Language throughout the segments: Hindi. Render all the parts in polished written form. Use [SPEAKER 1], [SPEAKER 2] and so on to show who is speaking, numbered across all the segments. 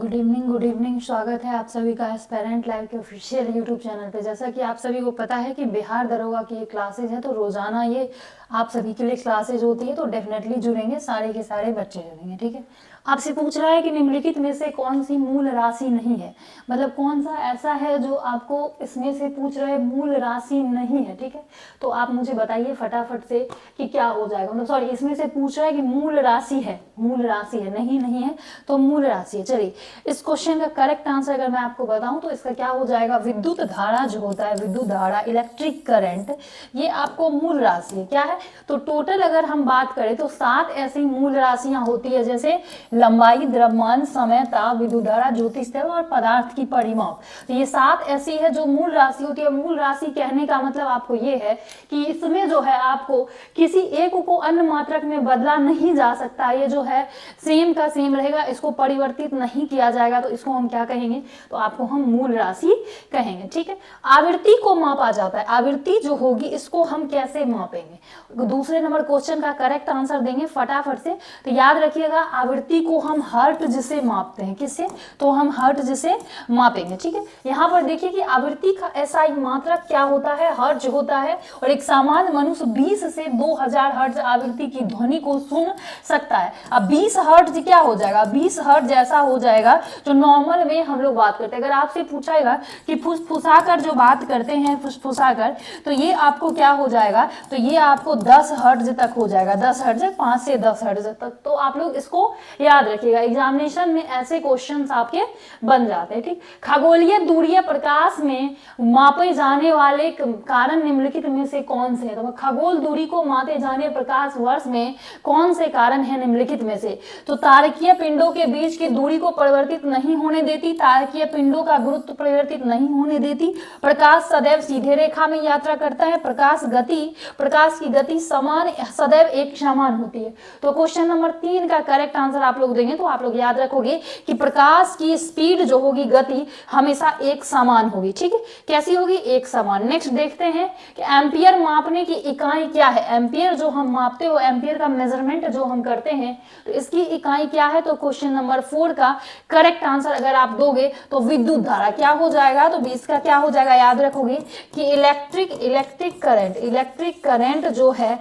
[SPEAKER 1] Good evening. स्वागत है आप सभी का एस्पेरेंट लाइव के ऑफिशियल यूट्यूब चैनल पे। जैसा कि आप सभी को पता है कि बिहार दरोगा की ये क्लासेज है, तो रोजाना ये आप सभी के लिए क्लासेज होती है, तो डेफिनेटली जुड़ेंगे, सारे के सारे बच्चे जुड़ेंगे। ठीक है, आपसे पूछ रहा है कि निम्नलिखित में से कौन सी मूल राशि नहीं है, मतलब कौन सा ऐसा है जो आपको इसमें से पूछ रहे मूल राशि नहीं है। ठीक है, तो आप मुझे बताइए फटाफट से कि क्या हो जाएगा। मतलब सॉरी, इसमें से पूछ रहा है कि मूल राशि है, मूल राशि है, नहीं है तो मूल राशि है। चलिए, इस क्वेश्चन का करेक्ट आंसर अगर मैं आपको बताऊं तो इसका क्या हो जाएगा, विद्युत धारा जो होता है, विद्युत धारा, इलेक्ट्रिक करंट, ये आपको मूल राशि है। क्या है, तो टोटल अगर हम बात करें तो 7 ऐसी मूल राशियां होती है, जैसे लंबाई, द्रव्यमान, समय, ताप, विद्युत धारा, ज्योतिष और पदार्थ की परिमाप। तो ये 7 ऐसी है जो मूल राशि होती है। मूल राशि कहने का मतलब आपको ये है कि इसमें जो है आपको किसी एक को अन्य मात्रक में बदला नहीं जा सकता। ये जो है सेम का सेम रहेगा, इसको परिवर्तित नहीं किया जाएगा, तो इसको हम क्या कहेंगे, तो आपको हम मूल राशि कहेंगे। ठीक है, आवृत्ति को मापा जाता है, आवृत्ति जो होगी इसको हम कैसे मापेंगे, दूसरे नंबर क्वेश्चन का करेक्ट आंसर देंगे फटाफट से। तो याद रखिएगा, आवृत्ति को हम हर्ट्ज से मापते हैं। किससे, तो हम हर्ट्ज से मापेंगे। ठीक है, यहाँ पर देखिए कि आवृत्ति का ऐसा मात्रक क्या होता है, हर्ट्ज होता है, और एक सामान्य मनुष्य 20 से 2000 हर्ट्ज आवृत्ति की ध्वनि को सुन सकता है। अब 20 हर्ट्ज क्या हो जाएगा, 20 हर्ट्ज ऐसा हो जाएगा जो नॉर्मल में हम लोग बात करते हैं। अगर आपसे पूछाएगा कि फुसफुसाकर जो बात करते हैं, फुसफुसाकर, तो ये आपको क्या हो जाएगा, तो ये आपको 10 हर्ट्ज तक हो जाएगा, 10 हर्ट्ज, 5 से 10 हर्ट्ज तक। तो आप लोग इसको याद रखिएगा, एग्जामिनेशन में ऐसे क्वेश्चंस आपके बन जाते हैं। ठीक, खगोलीय दूरीय प्रकाश में मापे जाने वाले कारण निम्नलिखित में से कौन से है, तो खगोल दूरी को मापे जाने प्रकाश वर्ष में कौन से कारण है निम्नलिखित में से, तो तारकीय पिंडों के बीच की दूरी को परिवर्तित नहीं होने देती, तारकीय पिंडों का गुरुत्व परिवर्तित नहीं होने देती, प्रकाश सदैव सीधे रेखा में यात्रा करता है, प्रकाश की गति समान सदैव एक समान होती है। तो क्वेश्चन नंबर 3 का करेक्ट आंसर आप लोग देंगे तो आप लोग याद रखोगे कि प्रकाश की स्पीड जो होगी, गति हमेशा एक समान होगी। ठीक है, कैसी होगी, एक समान। नेक्स्ट देखते हैं कि एम्पियर मापने की इकाई क्या है। एम्पियर जो हम मापते हो, एम्पियर का मेजरमेंट जो हम करते हैं, तो इसकी इकाई क्या है, तो क्वेश्चन नंबर 4 का करेक्ट आंसर अगर आप दोगे तो विद्युत धारा क्या हो जाएगा, तो 20 का क्या हो जाएगा, याद रखोगे कि इलेक्ट्रिक करंट जो है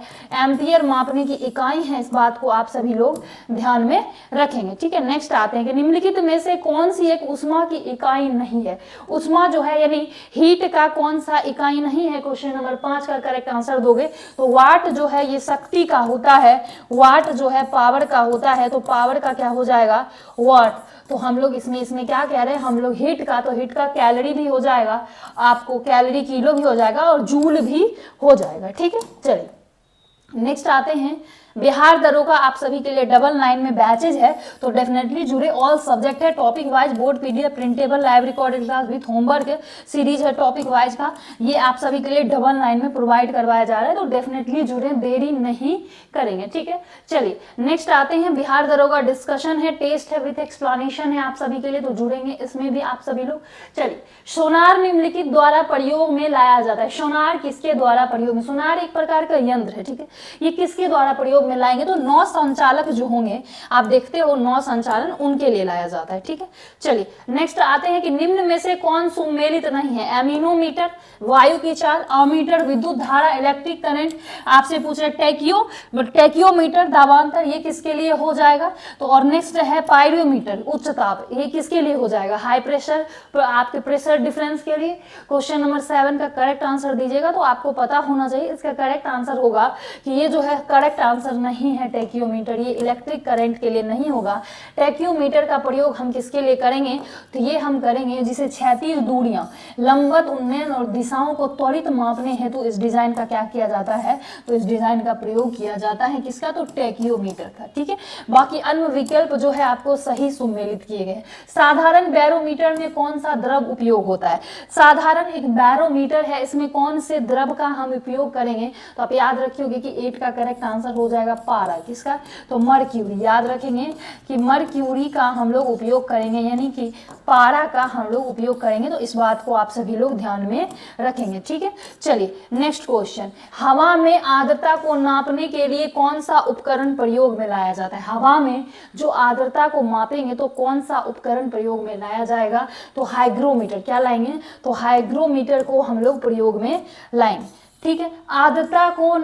[SPEAKER 1] एम्पियर मापने की इकाई है। इस बात को आप सभी लोग ध्यान में रखेंगे। ठीक है, नेक्स्ट आते हैं कि निम्नलिखित में से कौन सी एक उष्मा की इकाई नहीं है। उष्मा जो है यानी हीट का कौन सा इकाई नहीं है, क्वेश्चन नंबर 5 का करेक्ट आंसर दोगे तो वाट जो है ये शक्ति का होता है, वाट जो है पावर का होता है, तो पावर का क्या हो जाएगा, वाट। तो हम लोग इसमें क्या कह रहे हैं, हम लोग हीट का, तो हीट का कैलोरी भी हो जाएगा, आपको कैलोरी किलो भी हो जाएगा और जूल भी हो जाएगा। ठीक है, चलिए नेक्स्ट आते हैं, बिहार दरोगा आप सभी के लिए 99 में बैचेज है, तो डेफिनेटली जुड़े। ऑल सब्जेक्ट है, topic wise board PDF printable live recorded class with homework series है टॉपिक वाइज का, ये आप सभी के लिए 99 में प्रोवाइड करवाया जा रहा है, तो डेफिनेटली जुड़े, देरी नहीं करेंगे। ठीक है, चलिए नेक्स्ट आते हैं, बिहार दरोगा डिस्कशन है, टेस्ट है विथ एक्सप्लेनेशन है आप सभी के लिए, तो जुड़ेंगे इसमें भी आप सभी लोग। चलिए, सोनार निम्नलिखित द्वारा प्रयोग में लाया जाता है। सोनार किसके द्वारा प्रयोग में, सोनार एक प्रकार का यंत्र है। ठीक है, ये किसके द्वारा प्रयोग में लाएंगे, तो नौ संचालक जो होंगे, आप देखते हो नौ संचालन, उनके लिए लाया जाता है। ठीक है, चलिए नेक्स्ट आते हैं कि निम्न में से कौन सुमेलित नहीं है। एमिनोमीटर, वायु की चाल, अमीटर, विद्युत धारा, इलेक्ट्रिक करंट, आपसे पूछ रहे टेकियोमीटर, दाबांतर, ये किसके लिए हो जाएगा, तो और नेक्स्ट है पायरोमीटर, उच्च ताप, ये किसके लिए हो जाएगा, हाई प्रेशर, आपके प्रेशर डिफरेंस के लिए। क्वेश्चन नंबर 7 का करेक्ट आंसर दीजिएगा, तो आपको पता होना चाहिए इसका करेक्ट आंसर होगा कि ये जो है करेक्ट आंसर नहीं है टेकियोमीटर, ये इलेक्ट्रिक करंट के लिए नहीं होगा। टेकियोमीटर का प्रयोग हम किसके लिए करेंगे, तो ये हम करेंगे जिसे क्षैतिज दूरियां, लंबवत उन्नयन और दिशाओं को त्वरित मापने हेतु तो इस डिजाइन का क्या किया जाता है, तो इस डिजाइन का प्रयोग किया जाता है, किसका, तो टेकियोमीटर का। ठीक है, बाकी अन्य विकल्प जो है आपको सही सुमेलित किए गए। साधारण बैरोमीटर में कौन सा द्रव उपयोग होता है, साधारण एक बैरोमीटर है, इसमें कौन से द्रव का हम उपयोग करेंगे, तो आप याद रखिएगा कि 8 का करेक्ट आंसर हो जाएगा पारा। किसका? तो मर्क्यूरी। याद रखेंगे कि मर्क्यूरी का हम लोग उपयोग करेंगे, यानी कि पारा का हम लोग उपयोग करेंगे। तो इस बात को आप सभी लोग ध्यान में रखेंगे, ठीक है। चलिए नेक्स्ट क्वेश्चन, हवा में आर्द्रता को नापने के लिए कौन सा उपकरण प्रयोग में लाया जाता है? हवा में जो आर्द्रता को मापेंगे तो कौन सा उपकरण प्रयोग में लाया जाएगा? तो हाइग्रोमीटर। क्या लाएंगे? तो हाइग्रोमीटर को हम लोग प्रयोग में लाएंगे, ठीक है। आर्द्रता को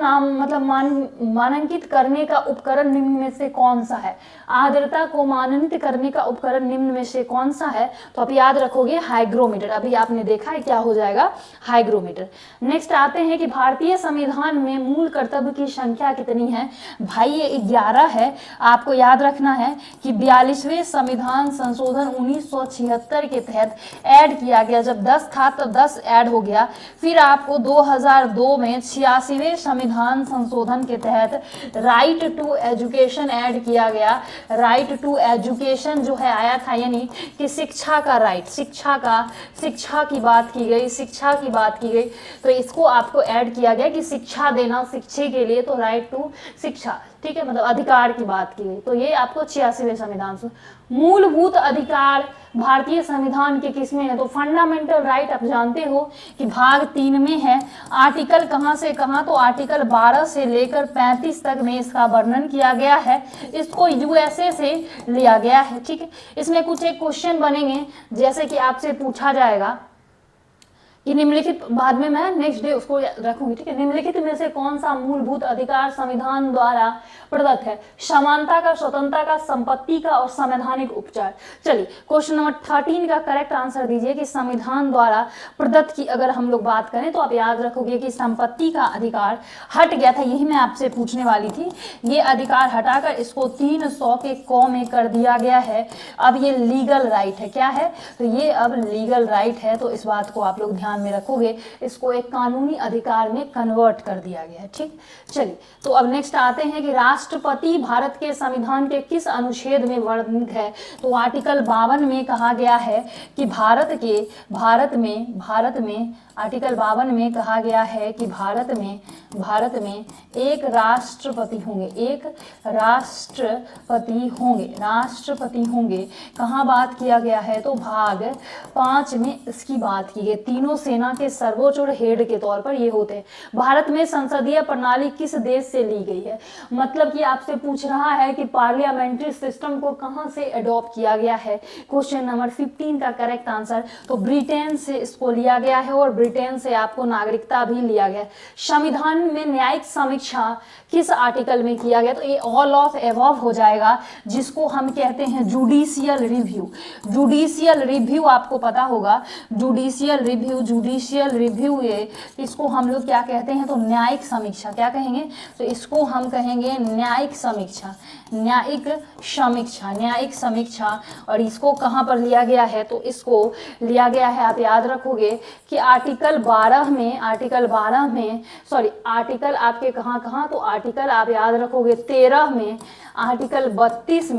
[SPEAKER 1] मानांकित करने का उपकरण निम्न में से कौन सा है? आर्द्रता को मानांकित करने का उपकरण निम्न में से कौन सा है? तो आप याद रखोगे हाइग्रोमीटर। अभी आपने देखा है क्या हो जाएगा? हाइग्रोमीटर। नेक्स्ट आते हैं कि भारतीय संविधान में मूल कर्तव्य की संख्या कितनी है? भाई ये 11 है। आपको याद रखना है कि 42वें संविधान संशोधन 1976 के तहत ऐड किया गया। जब 10 था तब 10 ऐड हो गया। फिर आपको 2002 में 86वें संविधान संशोधन के तहत राइट टू एजुकेशन ऐड किया गया। राइट टू एजुकेशन जो है आया था, यानी कि शिक्षा का राइट, शिक्षा की बात की गई, शिक्षा की बात की गई। तो इसको आपको ऐड किया गया कि शिक्षा देना, शिक्षे के लिए, तो राइट टू शिक्षा, ठीक है, मतलब अधिकार की बात की गई। तो ये आपको 86वें संविधान से। मूलभूत अधिकार भारतीय संविधान के किसमें है? तो फंडामेंटल राइट आप जानते हो कि भाग 3 में है। आर्टिकल कहां से कहां? तो आर्टिकल 12 से लेकर 35 तक में इसका वर्णन किया गया है। इसको यूएसए से लिया गया है, ठीक है। इसमें कुछ एक क्वेश्चन बनेंगे, जैसे कि आपसे पूछा जाएगा कि निम्नलिखित, बाद में मैं नेक्स्ट डे उसको रखूंगी, ठीक है। निम्नलिखित में से कौन सा मूलभूत अधिकार संविधान द्वारा प्रदत्त है? समानता का, स्वतंत्रता का, संपत्ति का और संवैधानिक उपचार। चलिए क्वेश्चन नंबर 13 का करेक्ट आंसर दीजिए कि संविधान द्वारा प्रदत्त की अगर हम लोग बात करें तो आप याद रखोगे कि संपत्ति का अधिकार हट गया था। यही मैं आपसे पूछने वाली थी। ये अधिकार हटाकर इसको 300 के क में कर दिया गया है। अब ये लीगल राइट है। क्या है? तो ये अब लीगल राइट है। तो इस बात को आप लोग ध्यान में रखोगे। इसको एक कानूनी अधिकार में कन्वर्ट कर दिया गया है, ठीक। चलिए तो अब नेक्स्ट आते हैं कि राष्ट्रपति भारत के संविधान के किस अनुच्छेद में वर्णित है? तो आर्टिकल 52 में कहा गया है कि भारत में आर्टिकल 52 में कहा गया है कि भारत में एक राष्ट्रपति होंगे। कहाँ बात किया गया है? तो भाग 5 में इसकी बात की गई। तीनों सेना के सर्वोच्च और हेड के तौर पर ये होते हैं। भारत में संसदीय प्रणाली किस देश से ली गई है? मतलब कि आपसे पूछ रहा है कि पार्लियामेंट्री सिस्टम को कहाँ से अडॉप्ट किया गया है। क्वेश्चन नंबर 15 का करेक्ट आंसर, तो ब्रिटेन से इसको लिया गया है और ब्रिटेन से आपको नागरिकता भी लिया गया। संविधान में न्यायिक समीक्षा किस आर्टिकल में किया गया? तो ये ऑल ऑफ एबव हो जाएगा, जिसको हम कहते हैं जुडिशियल रिव्यू। आपको पता होगा जुडिशियल रिव्यू ये इसको हम लोग क्या कहते हैं? तो न्यायिक समीक्षा। क्या कहेंगे? तो इसको हम कहेंगे न्यायिक समीक्षा। और इसको कहाँ पर लिया गया है? तो इसको लिया गया है, आप याद रखोगे कि आर्टिकल आपके कहाँ? तो आर्टिकल आप याद रखोगे 13 में, आर्टिकल 32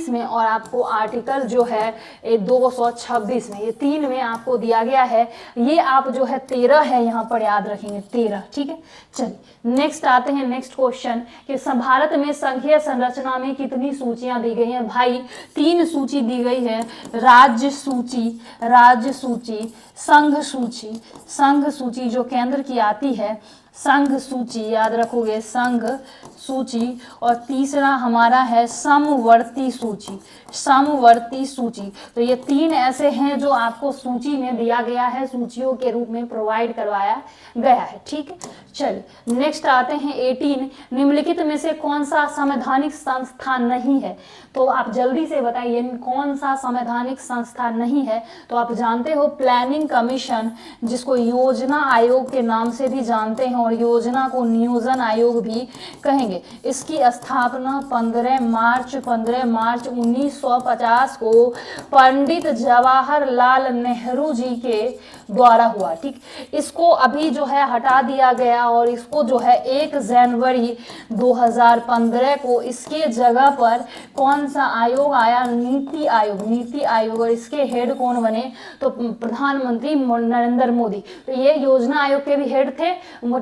[SPEAKER 1] में और आपको आर्टिकल जो है 226 में, ये 3 में आपको दिया गया है। ये आप जो है 13 है यहाँ पर याद रखेंगे 13, ठीक है। चलिए नेक्स्ट आते हैं नेक्स्ट क्वेश्चन कि भारत में संघीय संरचना में कितनी सूचियां दी गई हैं? भाई 3 सूची दी गई है। राज्य सूची, संघ सूची जो केंद्र की आती है, संघ सूची याद रखोगे, संघ सूची। और तीसरा हमारा है समवर्ती सूची। तो ये 3 ऐसे हैं जो आपको सूची में दिया गया है, सूचियों के रूप में प्रोवाइड करवाया गया है, ठीक है। चलिए नेक्स्ट आते हैं 18, निम्नलिखित में से कौन सा संवैधानिक संस्था नहीं है? तो आप जल्दी से बताइए कौन सा संवैधानिक संस्था नहीं है? तो आप जानते हो प्लानिंग कमीशन, जिसको योजना आयोग के नाम से भी जानते हैं और योजना को नियोजन आयोग भी कहेंगे। इसकी स्थापना 15 मार्च 1950 को पंडित जवाहरलाल नेहरू जी के द्वारा हुआ, ठीक। इसको अभी जो है हटा दिया गया और इसको जो है 1 जनवरी 2015 को इसके जगह पर कौन सा आयोग आया, नीति आयोग, नीति आयोग, और इसके हेड कौन बने, तो प्रधानमंत्री नरेंद्र मोदी। तो ये योजना आयोग के भी हेड थे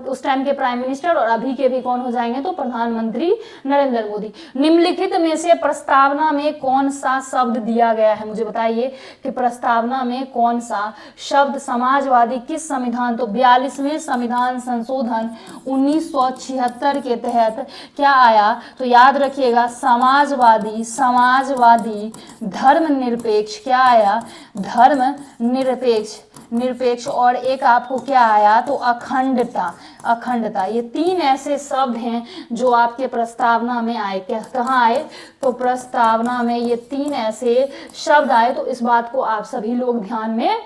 [SPEAKER 1] उस टाइम के प्राइम मिनिस्टर, और अभी के भी कौन हो जाएंगे, तो प्रधानमंत्री नरेंद्र मोदी। निम्नलिखित में से प्रस्तावना में कौन सा शब्द दिया गया है, मुझे बताइए कि प्रस्तावना में कौन सा शब्द समाजवादी किस संविधान, तो 42वें संविधान संशोधन 1976 के तहत क्या आया, तो याद रखिएगा समाजवादी, समाजवादी धर्मनिरपेक्ष, क्या आया, धर्म निरपेक्ष, और एक आपको क्या आया, तो अखंडता, अखंडता। ये 3 ऐसे शब्द हैं जो आपके प्रस्तावना में आए। क्या कहाँ आए, तो प्रस्तावना में ये 3 ऐसे शब्द आए। तो इस बात को आप सभी लोग ध्यान में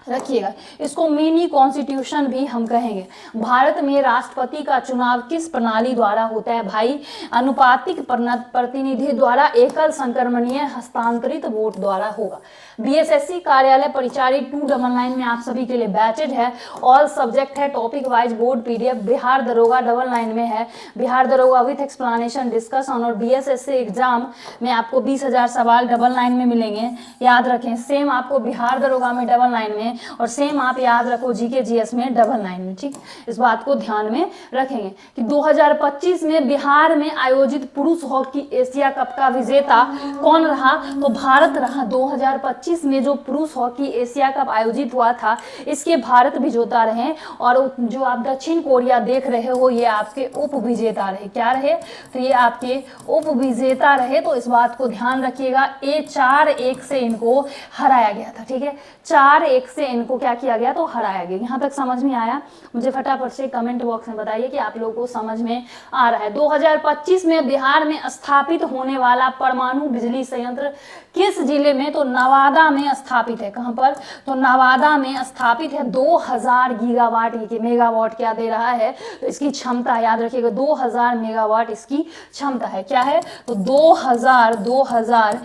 [SPEAKER 1] रखिएगा। इसको मिनी कॉन्स्टिट्यूशन भी हम कहेंगे। भारत में राष्ट्रपति का चुनाव किस प्रणाली द्वारा होता है भाई, अनुपातिक प्रतिनिधि द्वारा, एकल संक्रमणीय हस्तांतरित वोट द्वारा होगा। बीएसएससी कार्यालय परिचारी 299 में आप सभी के लिए बैचेज है, ऑल सब्जेक्ट है, topic wise board PDF. Bihar दरोगा 99 में है, बिहार दरोगा विथ एक्सप्लेनेशन डिस्कशन, और बीएसएससी एग्जाम में आपको 20,000 सवाल 99 में मिलेंगे, याद रखें। सेम आपको बिहार दरोगा में 99 में, और सेम आप याद रखो जीके जीएस में 99 में, ठीक। इस बात को ध्यान में रखेंगे कि 2025 में बिहार में आयोजित पुरुष हॉकी एशिया कप का विजेता कौन रहा, तो भारत रहा। 2025 में जो पुरुष हॉकी एशिया कप आयोजित हुआ था, इसके भारत विजेता रहे, और जो आप दक्षिण कोरिया देख रहे हो ये आपके उप विजेता रहे। क्या रहे, तो ये आपके उप विजेता रहे। तो इस बात को ध्यान रखिएगा। 4-1 से इनको हराया गया था, ठीक है, 4-1 से इनको क्या किया गया, तो हराया गया। यहाँ तक समझ में आया, मुझे फटाफट से कमेंट बॉक्स में बताइए कि आप लोगों को समझ में आ रहा है। 2025 में बिहार में स्थापित होने वाला परमाणु बिजली संयंत्र किस जिले में, तो नवादा में स्थापित है। कहां पर, तो नवादा में स्थापित है। 2000 गीगावाट, ये मेगावाट क्या दे रहा है, तो इसकी क्षमता याद रखिएगा, 2000 मेगावाट इसकी क्षमता है। क्या है, तो 2000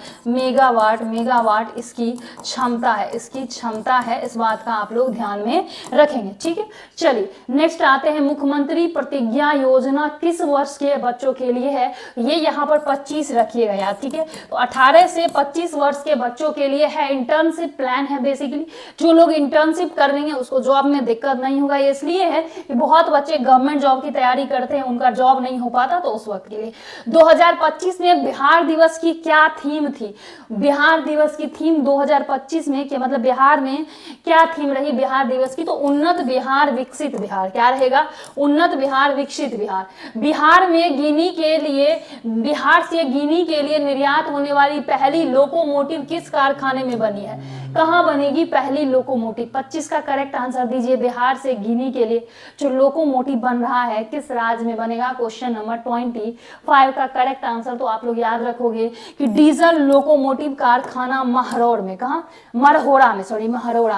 [SPEAKER 1] मेगावाट इसकी क्षमता है, इसकी क्षमता है। इस बात का आप लोग ध्यान में रखेंगे, ठीक है। चलिए नेक्स्ट आते हैं, मुख्यमंत्री प्रतिज्ञा योजना किस वर्ष के बच्चों के लिए है, ये यहाँ पर 25 रखिएगा याद, ठीक है। तो 18 से 25 वर्ष के बच्चों के लिए है, इंटर्नशिप प्लान है। बेसिकली जो लोग इंटर्नशिप कर रहे हैं उसको जॉब में दिक्कत नहीं होगा। ये इसलिए है कि बहुत बच्चे गवर्नमेंट जॉब की तैयारी करते हैं, उनका जॉब नहीं हो पाता, तो उस वक्त के लिए। 2025 में बिहार दिवस की क्या थीम थी, बिहार दिवस की थीम 2025 में क्या, मतलब बिहार में क्या थीम रही बिहार दिवस की, तो उन्नत बिहार विकसित बिहार। क्या रहेगा, उन्नत बिहार विकसित बिहार। बिहार में गिनी के लिए, बिहार से गिनी के लिए निर्यात होने वाली पहली लोकोमोटिव किस कारखाने में बनी है, कहां बनेगी पहली लोकोमोटिव। 25 का करेक्ट आंसर दीजिए। बिहार से गिनी के लिए जो लोकोमोटिव बन रहा है किस राज्य में बनेगा, क्वेश्चन नंबर 25 का करेक्ट आंसर तो आप लोग याद रखोगे कि डीजल लोकोमोटिव कारखाना महरौर में, कहा, महरौरा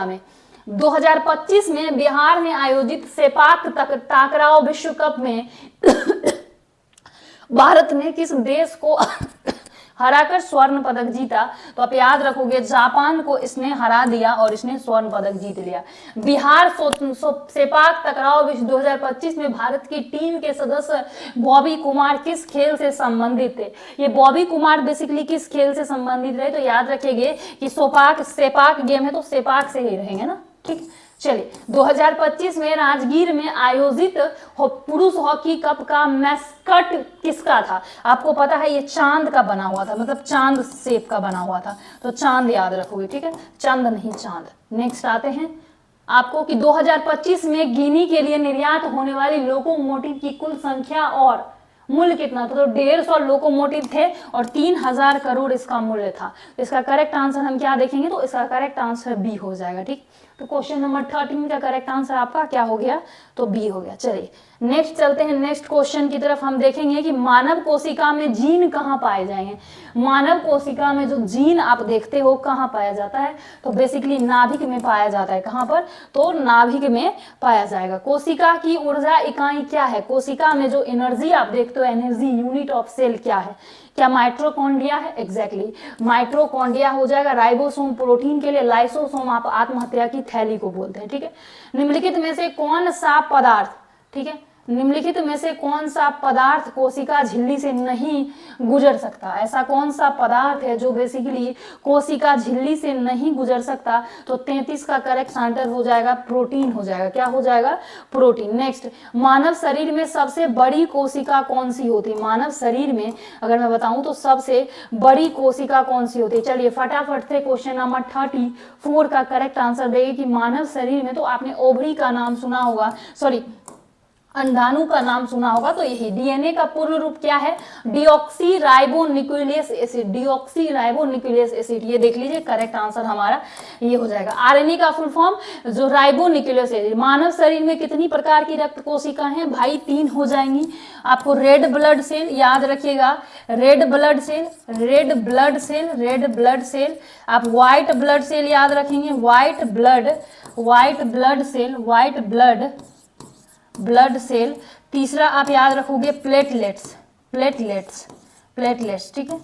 [SPEAKER 1] में। 2025 में बिहार में आयोजित सेपाक ताकराव विश्व कप में भारत ने किस देश को हराकर स्वर्ण पदक जीता, तो आप याद रखोगे जापान को इसने हरा दिया और इसने स्वर्ण पदक जीत लिया। बिहार सेपाक टकराव विश्व 2025 में भारत की टीम के सदस्य बॉबी कुमार किस खेल से संबंधित थे, ये बॉबी कुमार बेसिकली किस खेल से संबंधित रहे, तो याद रखिएगा कि सेपाक गेम है तो सेपाक से ही रहेंगे ना, ठीक। चलिए 2025 में राजगीर में आयोजित पुरुष हॉकी कप का मैस्कट किसका था, आपको पता है ये चांद का बना हुआ था, मतलब चांद शेप का बना हुआ था, तो चांद याद रखोगे, ठीक है, चंद नहीं चांद। नेक्स्ट आते हैं आपको कि 2025 में गिनी के लिए निर्यात होने वाली लोकोमोटिव की कुल संख्या और मूल्य कितना था, तो 150 लोकोमोटिव थे और 3000 करोड़ इसका मूल्य था। तो इसका करेक्ट आंसर हम क्या देखेंगे, तो इसका करेक्ट आंसर बी हो जाएगा, ठीक। तो क्वेश्चन नंबर 13 का करेक्ट आंसर आपका क्या हो गया, तो बी हो गया। चलिए नेक्स्ट चलते हैं, नेक्स्ट क्वेश्चन की तरफ। हम देखेंगे कि मानव कोशिका में जीन कहाँ पाए जाएंगे। मानव कोशिका में जो जीन आप देखते हो कहाँ पाया जाता है, तो बेसिकली नाभिक में पाया जाता है। कहाँ पर, तो नाभिक में पाया जाएगा। कोशिका की ऊर्जा इकाई क्या है, कोशिका में जो एनर्जी आप देखते हो, एनर्जी यूनिट ऑफ सेल क्या है, क्या माइट्रोकॉन्ड्रिया है, एग्जैक्टली माइट्रोकॉन्ड्रिया हो जाएगा। राइबोसोम प्रोटीन के लिए, लाइसोसोम आप आत्महत्या की थैली को बोलते हैं, ठीक है। निम्नलिखित में से कौन सा पदार्थ ठीक है, निम्नलिखित में से कौन सा पदार्थ कोशिका झिल्ली से नहीं गुजर सकता? ऐसा कौन सा पदार्थ है जो बेसिकली कोशिका झिल्ली से नहीं गुजर सकता? तो 33 का करेक्ट आंसर हो जाएगा प्रोटीन हो जाएगा। क्या हो जाएगा? प्रोटीन। नेक्स्ट, मानव शरीर में सबसे बड़ी कोशिका कौन सी होती है? मानव शरीर में अगर मैं बताऊं तो सबसे बड़ी कोशिका कौन सी होती है? चलिए फटाफट से क्वेश्चन नंबर 34 का करेक्ट आंसर देंगे कि मानव शरीर में, तो आपने ओवरी का नाम सुना होगा, सॉरी अंडाणु का नाम सुना होगा, तो यही डीएनए का पूर्ण रूप क्या है? Deoxy ribonuclease acid, deoxy ribonuclease acid. ये देख लीजिए करेक्ट आंसर हमारा ये हो जाएगा। आरएनए का फुल फॉर्म जो राइबोन्यूक्लियस एसिड। मानव शरीर में कितनी प्रकार की रक्त कोशिका हैं भाई? 3 हो जाएंगी। आपको रेड ब्लड सेल याद रखिएगा, red blood cell, red blood cell, red blood cell. आप व्हाइट ब्लड सेल याद रखेंगे, white blood cell, white blood cell. तीसरा आप याद रखोगे प्लेटलेट्स, ठीक है,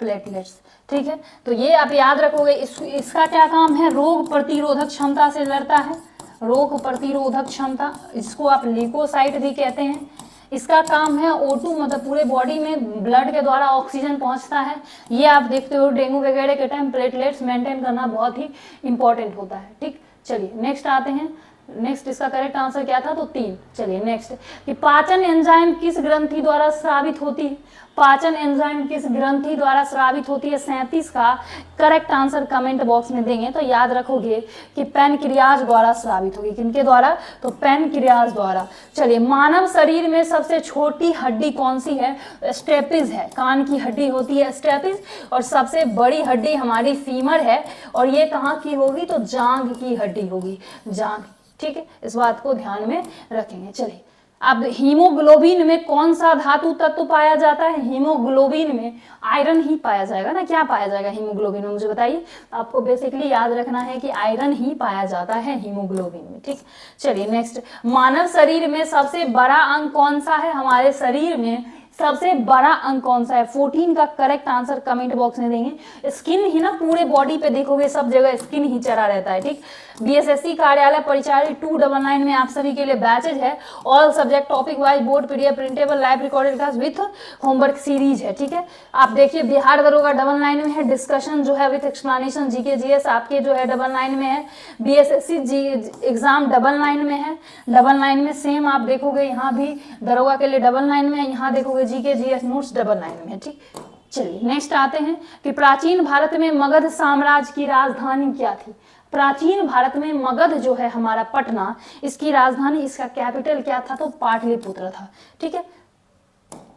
[SPEAKER 1] प्लेटलेट्स, ठीक है। तो ये आप याद रखोगे। इसका क्या काम है? रोग प्रतिरोधक क्षमता से लड़ता है, रोग प्रतिरोधक क्षमता, इसको आप ल्यूकोसाइट भी कहते हैं। इसका काम है O2, मतलब पूरे बॉडी में ब्लड के द्वारा ऑक्सीजन पहुंचता है। ये आप देखते हो डेंगू वगैरह के टाइम प्लेटलेट्स मेंटेन करना बहुत ही इंपॉर्टेंट होता है, ठीक। चलिए नेक्स्ट आते हैं। नेक्स्ट इसका करेक्ट आंसर क्या था? तो 3। चलिए नेक्स्ट, कि पाचन एंजाइम किस ग्रंथि द्वारा स्रावित होती है? पाचन एंजाइम किस ग्रंथि द्वारा स्रावित होती है? 37 का करेक्ट आंसर कमेंट बॉक्स में देंगे तो याद रखोगे कि पैनक्रियाज द्वारा स्रावित होगी। किनके द्वारा? तो पैनक्रियाज द्वारा। चलिए, मानव शरीर में सबसे छोटी हड्डी कौन सी है? स्टेपिस है, कान की हड्डी होती है स्टेपिस, और सबसे बड़ी हड्डी हमारी फीमर है, और ये कहाँ की होगी? तो जांघ की हड्डी होगी, जांघ, ठीक है। इस बात को ध्यान में रखेंगे। चलिए, अब हीमोग्लोबिन में कौन सा धातु तत्व पाया जाता है? हीमोग्लोबिन में आयरन ही पाया जाएगा ना। क्या पाया जाएगा हीमोग्लोबिन में? मुझे बताइए। आपको बेसिकली याद रखना है कि आयरन ही पाया जाता है हीमोग्लोबिन में, ठीक। चलिए नेक्स्ट, मानव शरीर में सबसे बड़ा अंग कौन सा है? हमारे शरीर में सबसे बड़ा अंग कौन सा है? 14 का करेक्ट आंसर कमेंट बॉक्स में देंगे। स्किन ही ना, पूरे बॉडी पे देखोगे सब जगह स्किन ही चढ़ा रहता है, ठीक। बीएसएससी कार्यालय परिचारी 299 में आप सभी के लिए बैचेज है। All subject topic wise board PDF printable live recorded class with homework series है, ठीक है। आप देखिए बिहार दरोगा 99 में है, डिस्कशन जो है विथ एक्सप्लेनेशन जीके जीएस आपके जो है 99 में है। बीएसएससी जी एग्जाम 99 में है, 99 में सेम आप देखोगे, यहाँ भी दरोगा के लिए 99 में है, यहाँ देखोगे जीके जीएस नोट्स 99 में है, ठीक। चलिए नेक्स्ट आते हैं कि प्राचीन भारत में मगध साम्राज्य की राजधानी क्या थी? प्राचीन भारत में मगध जो है हमारा पटना, इसकी राजधानी, इसका कैपिटल क्या था? तो पाटलिपुत्र था, ठीक है,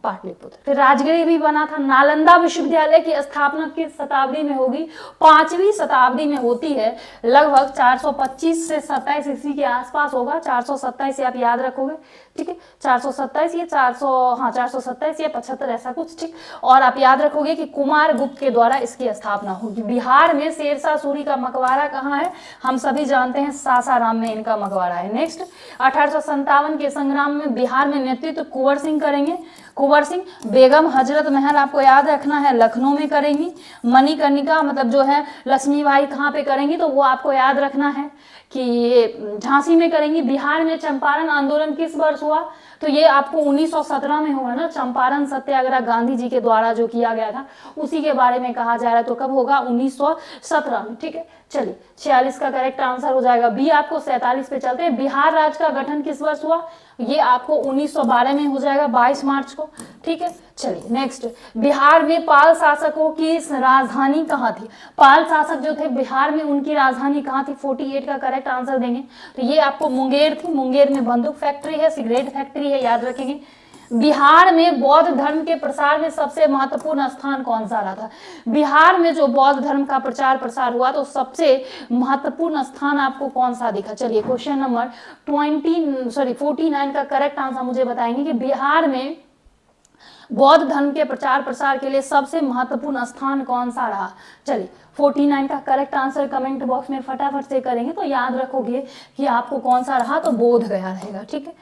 [SPEAKER 1] पाटलिपुत्र। फिर राजगृह भी बना था। नालंदा विश्वविद्यालय की स्थापना किस शताब्दी में होगी? 5वीं शताब्दी में होती है, लगभग 425 से 27 ईस्वी के आसपास होगा। 427 आप याद रखोगे, ठीक है, 427 ये 427 या 75 ऐसा कुछ, ठीक। और आप याद रखोगे कि कुमार गुप्त के द्वारा इसकी स्थापना होगी। बिहार में शेरशाह सूरी का मकबरा कहाँ है? हम सभी जानते हैं सासाराम में इनका मकबरा है। नेक्स्ट, 1857 के संग्राम में बिहार में नेतृत्व कुंवर सिंह करेंगे, कुंवर सिंह। बेगम हजरत महल आपको याद रखना है, लखनऊ में करेंगी। मणिकर्णिका मतलब जो है लक्ष्मीबाई कहाँ पे करेंगी? तो वो आपको याद रखना है कि झांसी में करेंगी। बिहार में चंपारण आंदोलन किस वर्ष हुआ? तो ये आपको 1917 में होगा ना, चंपारण सत्याग्रह गांधी जी के द्वारा जो किया गया था, उसी के बारे में कहा जा रहा है। तो कब होगा? 1917 में, ठीक है। चलिए 46 का करेक्ट आंसर हो जाएगा बी। आपको 47 पे चलते हैं। बिहार राज्य का गठन किस वर्ष हुआ? ये आपको 1912 में हो जाएगा, 22 मार्च को, ठीक है। चलिए नेक्स्ट, बिहार में पाल शासकों की राजधानी कहाँ थी? पाल शासक जो थे बिहार में, उनकी राजधानी कहाँ थी? 48 का करेक्ट आंसर देंगे तो ये आपको मुंगेर थी। मुंगेर में बंदूक फैक्ट्री है, सिगरेट फैक्ट्री है, याद रखेंगे। बिहार में बौद्ध धर्म के प्रसार में सबसे महत्वपूर्ण स्थान कौन सा रहा था? बिहार में जो बौद्ध धर्म का प्रचार प्रसार हुआ तो सबसे महत्वपूर्ण स्थान आपको कौन सा दिखा? चलिए क्वेश्चन नंबर 49 का करेक्ट आंसर मुझे बताएंगे कि बिहार में बौद्ध धर्म के प्रचार प्रसार के लिए सबसे महत्वपूर्ण स्थान कौन सा रहा? चलिए 49 का करेक्ट आंसर कमेंट बॉक्स में फटाफट से करेंगे तो याद रखोगे कि आपको कौन सा रहा, तो बोध गया रहेगा, ठीक है।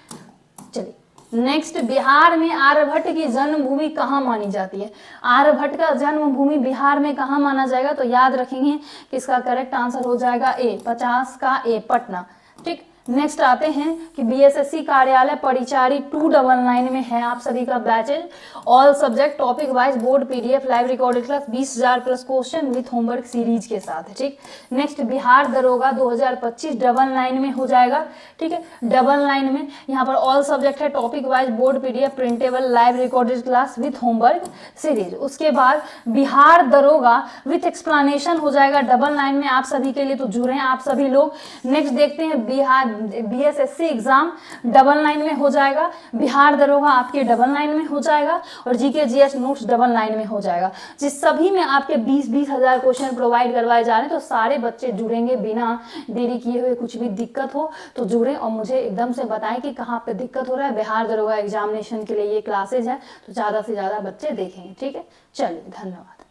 [SPEAKER 1] चलिए नेक्स्ट, बिहार में आर्यभट्ट की जन्मभूमि कहाँ मानी जाती है? आर्यभट्ट का जन्मभूमि बिहार में कहाँ माना जाएगा? तो याद रखेंगे कि इसका करेक्ट आंसर हो जाएगा ए, 50 का ए, पटना। ठीक। नेक्स्ट आते हैं कि बीएसएससी कार्यालय परिचारी 299 में है आप सभी का batches, all subject topic wise board PDF live recorded class 20,000 plus question with homework series के साथ है। ठीक। नेक्स्ट बिहार दरोगा 2025 99 में हो जाएगा। ठीक है, 99 में यहाँ पर ऑल सब्जेक्ट है, topic wise board PDF printable live recorded class with homework series. उसके बाद बिहार दरोगा विथ एक्सप्लेनेशन हो जाएगा 99 में आप सभी के लिए, तो जुड़े हैं आप सभी लोग। नेक्स्ट देखते हैं बिहार बीएसएससी एग्जाम 99 में हो जाएगा, बिहार दरोगा आपके 99 में हो जाएगा और जीके जीएस नोट्स 99 में हो जाएगा। जिस सभी में आपके 20-20 हजार क्वेश्चन प्रोवाइड करवाए जा रहे हैं, तो सारे बच्चे जुड़ेंगे बिना देरी किए हुए। कुछ भी दिक्कत हो तो जुड़े और मुझे एकदम से बताएं कि कहाँ पे दिक्कत हो रहा है। बिहार दरोगा एग्जामिनेशन के लिए ये क्लासेज है, तो ज़्यादा से ज़्यादा बच्चे देखेंगे। ठीक है, चलिए धन्यवाद।